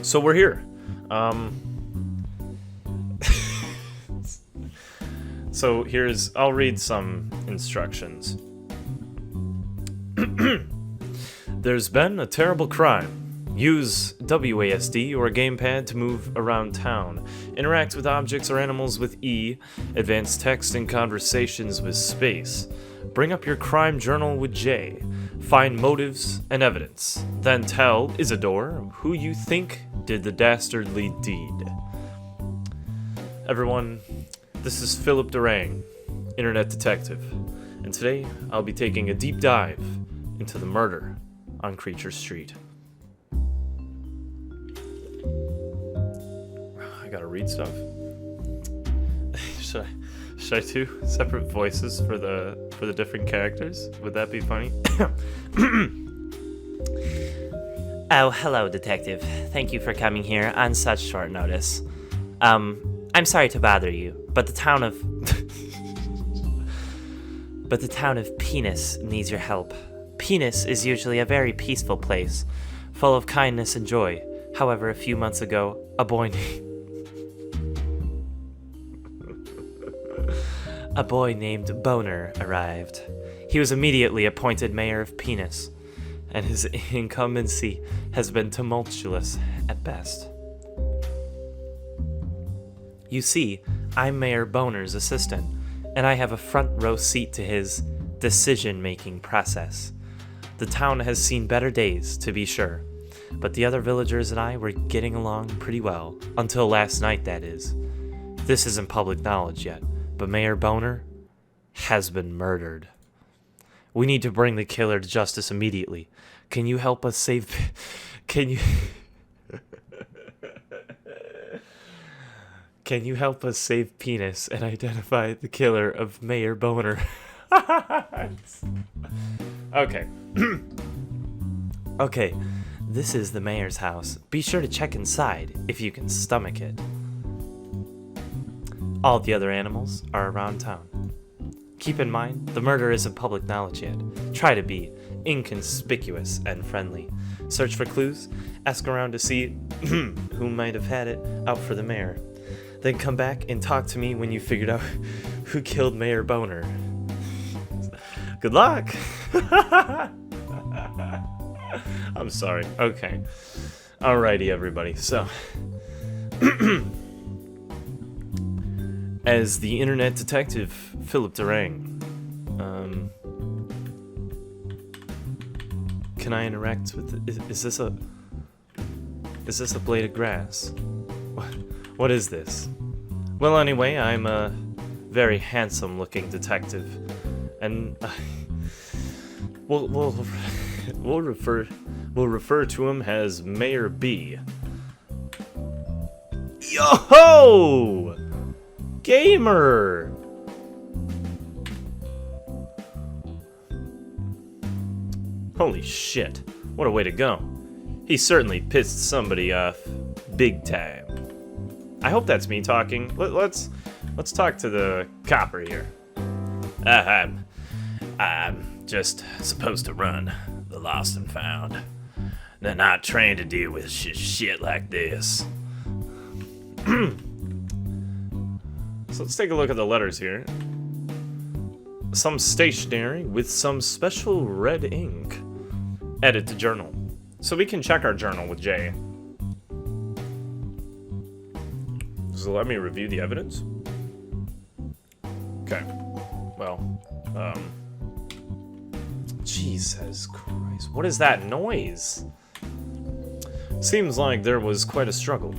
So we're here. I'll read some instructions. There's been a terrible crime. Use WASD or a gamepad to move around town. Interact with objects or animals with E. Advance text and conversations with space. Bring up your crime journal with J. Find motives and evidence. Then tell Isidore who you think did the dastardly deed. Everyone, this is Philip Durang, Internet Detective, and today I'll be taking a deep dive into the murder on Creature Street. I gotta read stuff. Should I do separate voices for the different characters? Would that be funny? Oh, hello, Detective. Thank you for coming here on such short notice. I'm sorry to bother you, but the town of Penis needs your help. Penis is usually a very peaceful place, full of kindness and joy. However, a few months ago, a boy named Boner arrived. He was immediately appointed mayor of Penis, and his incumbency has been tumultuous at best. You see, I'm Mayor Boner's assistant, and I have a front row seat to his decision-making process. The town has seen better days, to be sure, but the other villagers and I were getting along pretty well, until last night, that is. This isn't public knowledge yet, but Mayor Boner has been murdered. We need to bring the killer to justice immediately. Can you help us save... Can you help us save Penis and identify the killer of Mayor Boner? Okay. Okay, this is the mayor's house. Be sure to check inside if you can stomach it. All the other animals are around town. Keep in mind, the murder isn't public knowledge yet. Try to be inconspicuous and friendly. Search for clues, ask around to see who might have had it out for the mayor. Then come back and talk to me when you figured out who killed Mayor Boner. Good luck! I'm sorry. Okay. Alrighty, everybody. So, as the Internet Detective, Philip Durang, can I interact with... Is this a blade of grass? What is this? Well, anyway, I'm a very handsome-looking detective, and we'll refer to him as Mayor B. Yo-ho! Gamer! Holy shit, what a way to go. He certainly pissed somebody off big time. I hope that's me talking. Let's talk to the copper here. I'm just supposed to run the lost and found. They're not trained to deal with shit like this. So let's take a look at the letters here. Some stationery with some special red ink. Edit the journal. So we can check our journal with J. So let me review the evidence. Okay. Well, Jesus Christ. What is that noise? Seems like there was quite a struggle.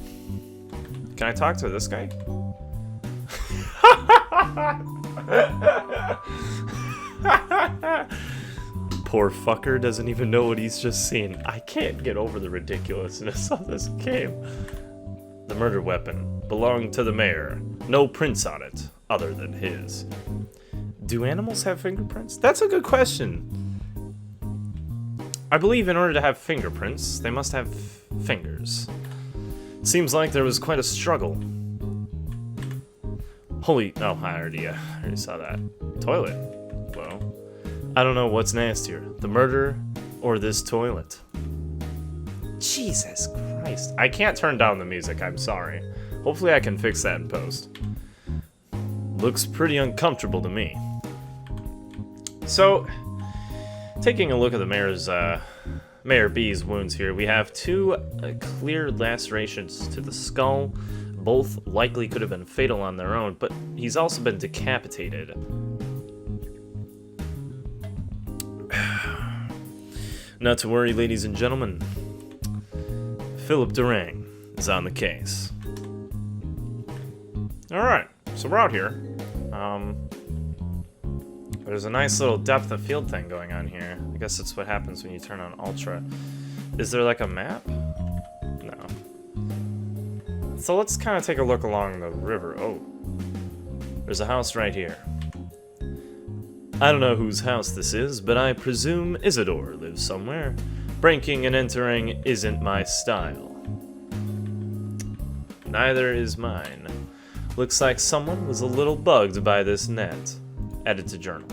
Can I talk to this guy? Poor fucker doesn't even know what he's just seen. I can't get over the ridiculousness of this game. The murder weapon belonged to the mayor. No prints on it, other than his. Do animals have fingerprints? That's a good question. I believe in order to have fingerprints, they must have fingers. Seems like there was quite a struggle. Holy... Oh, I already saw that. Toilet. Well, I don't know what's nastier, the murder or this toilet. Jesus Christ. I can't turn down the music, I'm sorry. Hopefully I can fix that in post. Looks pretty uncomfortable to me. So, taking a look at the Mayor B's wounds here, we have 2 clear lacerations to the skull. Both likely could have been fatal on their own, but he's also been decapitated. Not to worry, ladies and gentlemen. Philip Durang is on the case. Alright, so we're out here. There's a nice little depth of field thing going on here. I guess that's what happens when you turn on Ultra. Is there like a map? No. So let's kind of take a look along the river. Oh, there's a house right here. I don't know whose house this is, but I presume Isidore lives somewhere. Breaking and entering isn't my style. Neither is mine. Looks like someone was a little bugged by this net. Edit to journal.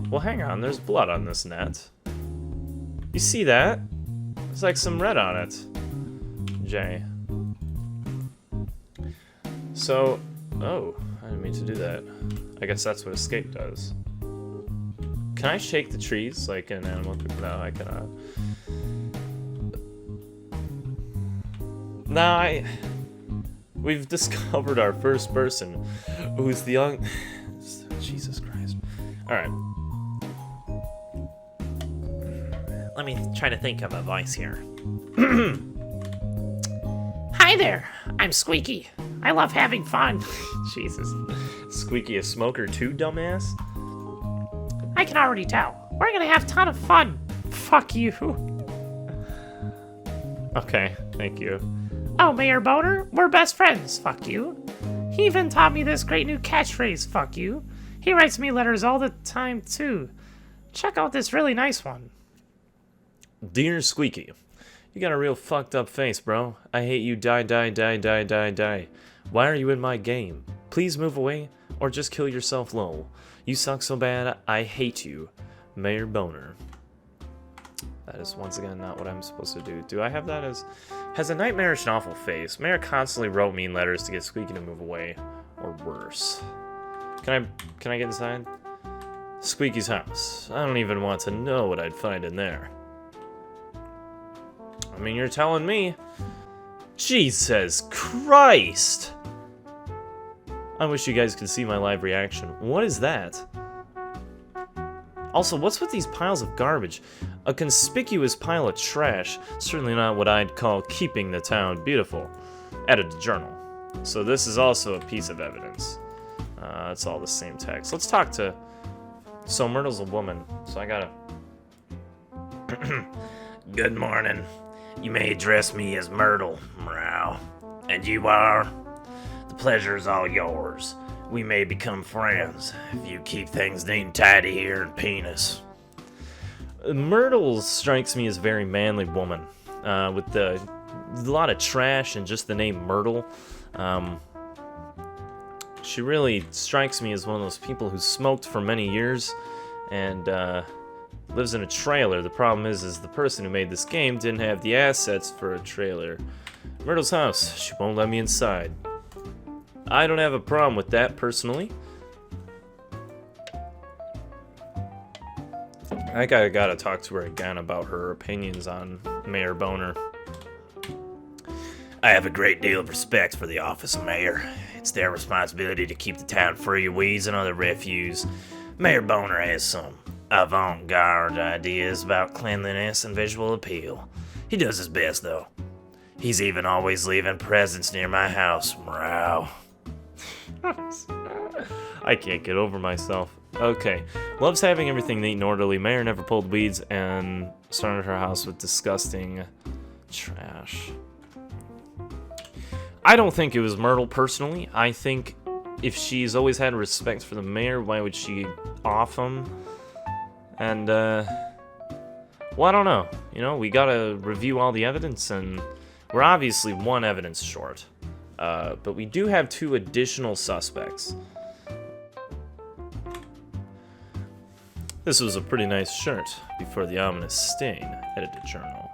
Well, hang on, there's blood on this net. You see that? There's like some red on it. J. So, oh, I didn't mean to do that. I guess that's what escape does. Can I shake the trees like an animal? No, I cannot. Nah, we've discovered our first person, who's the young... Jesus Christ. Alright. Let me try to think of a voice here. Hi there, I'm Squeaky. I love having fun. Jesus. Squeaky a smoker too, dumbass? I can already tell. We're gonna have a ton of fun. Fuck you. Okay, thank you. Oh, Mayor Boner, we're best friends. Fuck you. He even taught me this great new catchphrase, fuck you. He writes me letters all the time, too. Check out this really nice one. Dear Squeaky, you got a real fucked up face, bro. I hate you, die, die, die, die, die, die. Why are you in my game? Please move away, or just kill yourself, lol. You suck so bad, I hate you. Mayor Boner. That is once again not what I'm supposed to do. Do I have that as... Has a nightmarish and awful face. Mayor constantly wrote mean letters to get Squeaky to move away, or worse. Can I get inside? Squeaky's house. I don't even want to know what I'd find in there. I mean, you're telling me. Jesus Christ! I wish you guys could see my live reaction. What is that? Also, what's with these piles of garbage? A conspicuous pile of trash. Certainly not what I'd call keeping the town beautiful. Edit a journal. So this is also a piece of evidence. It's all the same text. Let's talk to... So Myrtle's a woman, so I gotta... Good morning. You may address me as Myrtle, Meow. And you are? The pleasure is all yours. We may become friends if you keep things neat and tidy here in Penis. Myrtle strikes me as a very manly woman, with a lot of trash and just the name Myrtle. She really strikes me as one of those people who smoked for many years and lives in a trailer. The problem is the person who made this game didn't have the assets for a trailer. Myrtle's house. She won't let me inside. I don't have a problem with that, personally. I think I gotta talk to her again about her opinions on Mayor Boner. I have a great deal of respect for the office of mayor. It's their responsibility to keep the town free of weeds and other refuse. Mayor Boner has some avant-garde ideas about cleanliness and visual appeal. He does his best, though. He's even always leaving presents near my house. Meow. I can't get over myself. Okay. Loves having everything neat and orderly. Mayor never pulled weeds and surrounded her house with disgusting trash. I don't think it was Myrtle, personally. I think if she's always had respect for the mayor, why would she off him? And, well, I don't know. You know, we gotta review all the evidence, and we're obviously one evidence short. But we do have 2 additional suspects. This was a pretty nice shirt before the ominous stain. Edited journal.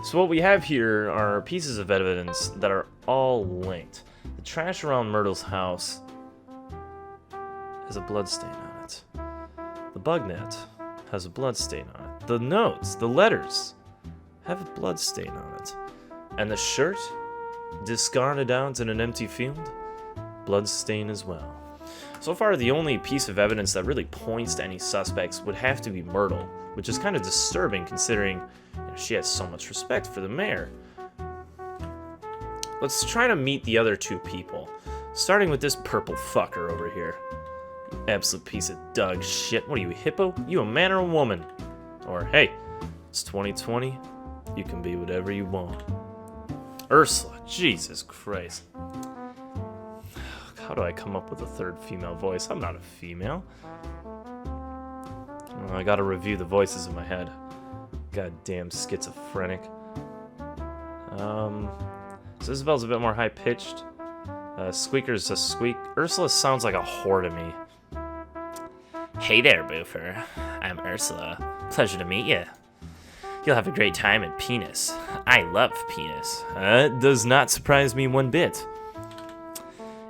So what we have here are pieces of evidence that are all linked. The trash around Myrtle's house has a bloodstain on it. The bug net has a bloodstain on it. The notes, the letters, have a bloodstain on it. And the shirt, discarded out in an empty field, bloodstain as well. So far, the only piece of evidence that really points to any suspects would have to be Myrtle, which is kind of disturbing considering she has so much respect for the mayor. Let's try to meet the other two people, starting with this purple fucker over here. Absolute piece of dog shit. What are you, a hippo? You a man or a woman? Or, hey, it's 2020. You can be whatever you want. Ursula, Jesus Christ. How do I come up with a third female voice? I'm not a female. Well, I gotta review the voices in my head. Goddamn schizophrenic. So Isabel's a bit more high-pitched. Squeaker's a squeak. Ursula sounds like a whore to me. Hey there, Boofer. I'm Ursula. Pleasure to meet you. You'll have a great time at Penis. I love Penis. It does not surprise me one bit.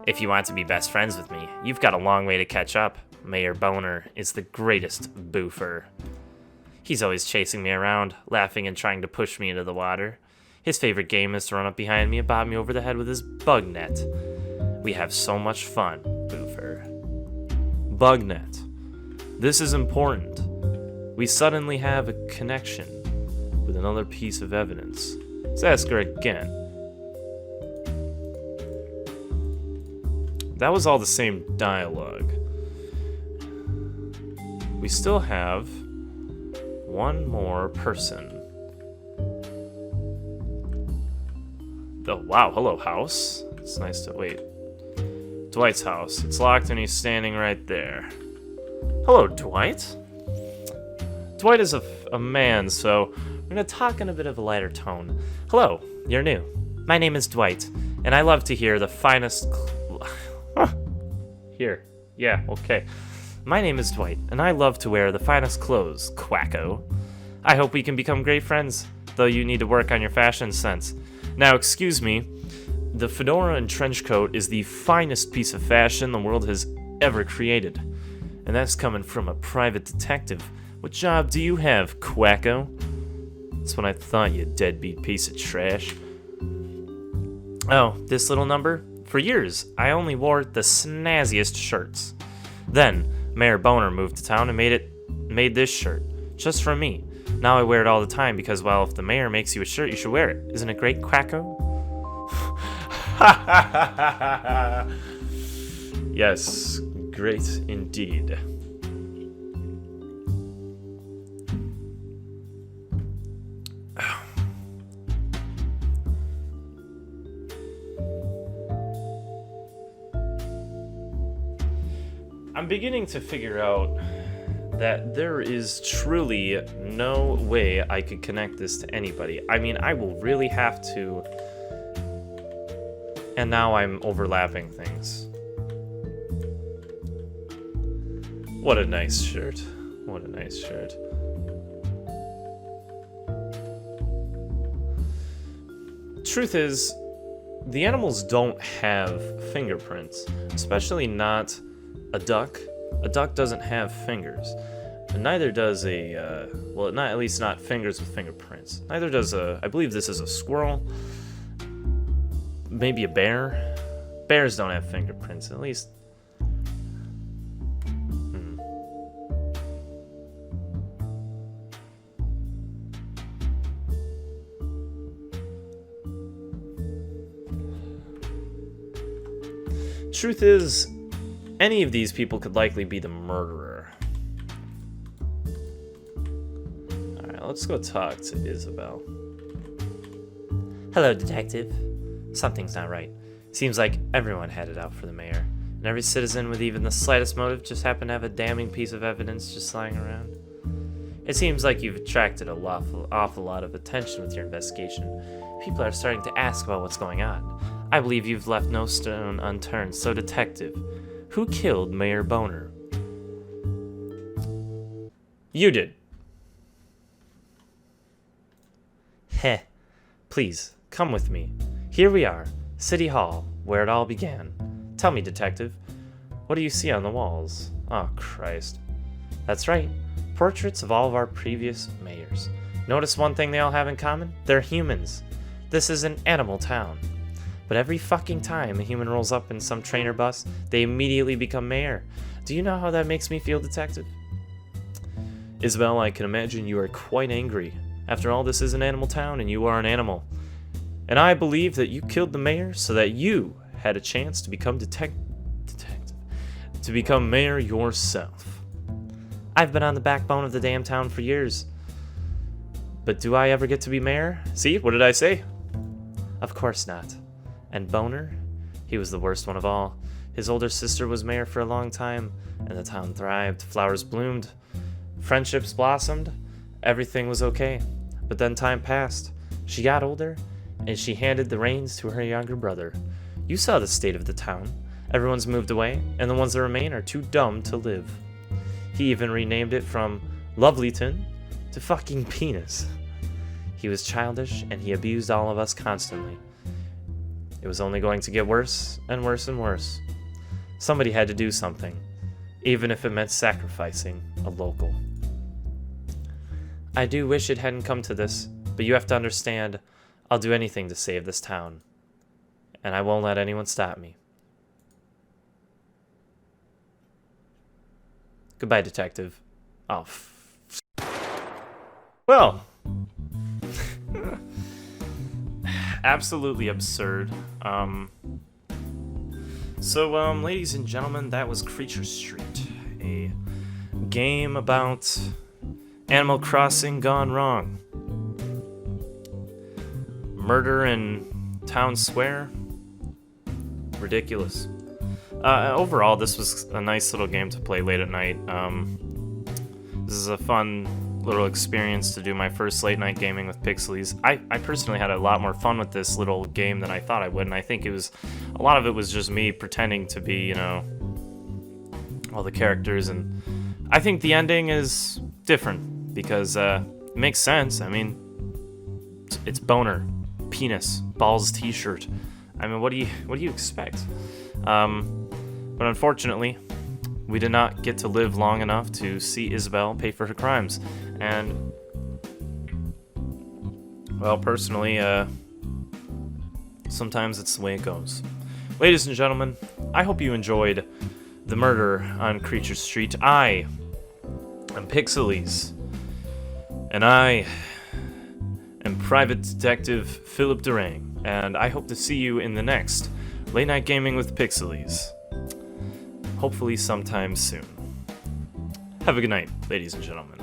If you want to be best friends with me, you've got a long way to catch up. Mayor Boner is the greatest boofer. He's always chasing me around, laughing and trying to push me into the water. His favorite game is to run up behind me and bob me over the head with his bug net. We have so much fun, boofer. Bug net. This is important. We suddenly have a connection with another piece of evidence. Let's ask her again. That was all the same dialogue. We still have one more person. Oh, wow. Hello, house. It's nice to... Wait. Dwight's house. It's locked and he's standing right there. Hello, Dwight. Dwight is a man, so we're going to talk in a bit of a lighter tone. Hello, you're new. My name is Dwight, and I love to hear the finest... Here. Yeah, okay. My name is Dwight, and I love to wear the finest clothes, Quacko. I hope we can become great friends, though you need to work on your fashion sense. Now, excuse me, the fedora and trench coat is the finest piece of fashion the world has ever created. And that's coming from a private detective. What job do you have, Quacko? That's what I thought, you deadbeat piece of trash. Oh, this little number? For years, I only wore the snazziest shirts. Then, Mayor Boner moved to town and made this shirt, just for me. Now I wear it all the time because, well, if the mayor makes you a shirt, you should wear it. Isn't it great, Quacko? Yes, great indeed. I'm beginning to figure out that there is truly no way I could connect this to anybody. I mean, I will really have to... And now I'm overlapping things. What a nice shirt. What a nice shirt. Truth is, the animals don't have fingerprints, especially not a duck. A duck doesn't have fingers, and neither does a, well, not at least not fingers with fingerprints. Neither does a, I believe this is a squirrel, maybe a bear. Bears don't have fingerprints, at least. Truth is, any of these people could likely be the murderer. Alright, let's go talk to Isabel. Hello, detective. Something's not right. Seems like everyone had it out for the mayor, and every citizen with even the slightest motive just happened to have a damning piece of evidence just lying around. It seems like you've attracted an awful lot of attention with your investigation. People are starting to ask about what's going on. I believe you've left no stone unturned, so detective, who killed Mayor Boner? You did. Heh, Please, come with me. Here we are, City Hall, where it all began. Tell me, detective, what do you see on the walls? Oh, Christ. That's right, portraits of all of our previous mayors. Notice one thing they all have in common? They're humans. This is an animal town. But every fucking time a human rolls up in some train or bus, they immediately become mayor. Do you know how that makes me feel, detective? Isabel, I can imagine you are quite angry. After all, this is an animal town and you are an animal. And I believe that you killed the mayor so that you had a chance to become to become mayor yourself. I've been on the backbone of the damn town for years. But do I ever get to be mayor? See, what did I say? Of course not. And Boner? He was the worst one of all. His older sister was mayor for a long time, and the town thrived. Flowers bloomed. Friendships blossomed. Everything was okay. But then time passed. She got older, and she handed the reins to her younger brother. You saw the state of the town. Everyone's moved away, and the ones that remain are too dumb to live. He even renamed it from Lovelyton to fucking Penis. He was childish, and he abused all of us constantly. It was only going to get worse and worse and worse. Somebody had to do something, even if it meant sacrificing a local. I do wish it hadn't come to this, but you have to understand, I'll do anything to save this town. And I won't let anyone stop me. Goodbye, detective. Oh, Well, absolutely absurd. Ladies and gentlemen, that was Creature Street, a game about Animal Crossing gone wrong. Murder in town square. Ridiculous. Overall, this was a nice little game to play late at night. This is a fun little experience to do my first late night gaming with Pixelies. I personally had a lot more fun with this little game than I thought I would, and I think a lot of it was just me pretending to be, all the characters, and I think the ending is different because it makes sense. I mean, it's Boner, Penis, Balls T-shirt. I mean, what do you expect? But unfortunately, we did not get to live long enough to see Isabel pay for her crimes. And, well, personally, sometimes it's the way it goes. Ladies and gentlemen, I hope you enjoyed the murder on Creature Street. I am Pixelies, and I am Private Detective Philip Durang, and I hope to see you in the next Late Night Gaming with Pixelies. Hopefully sometime soon. Have a good night, ladies and gentlemen.